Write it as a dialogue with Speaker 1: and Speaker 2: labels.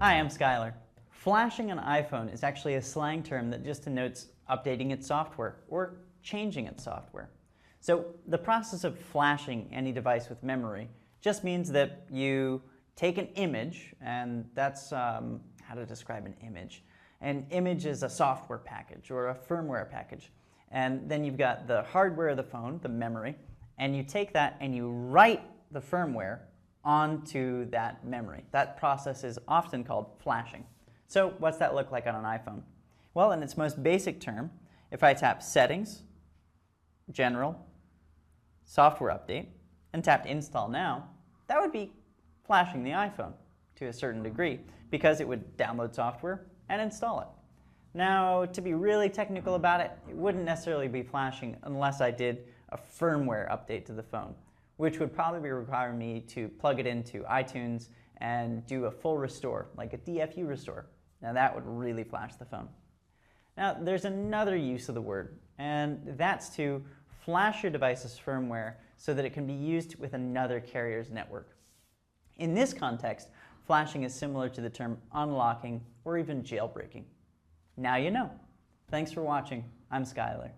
Speaker 1: Hi, I'm Skylar. Flashing an iPhone is actually a slang term that just denotes updating its software or changing its software. So the process of flashing any device with memory just means that you take an image, and that's how to describe an image. An image is a software package or a firmware package. And then you've got the hardware of the phone, the memory, and you take that and you write the firmware onto that memory. That process is often called flashing. So what's that look like on an iPhone? Well, in its most basic term, if I tap Settings, General, Software Update, and tapped Install Now, that would be flashing the iPhone to a certain degree because it would download software and install it. Now, to be really technical about it, it wouldn't necessarily be flashing unless I did a firmware update to the phone, which would probably require me to plug it into iTunes and do a full restore, like a DFU restore. Now that would really flash the phone. Now there's another use of the word, and that's to flash your device's firmware so that it can be used with another carrier's network. In this context, flashing is similar to the term unlocking or even jailbreaking. Now you know. Thanks for watching. I'm Skylar.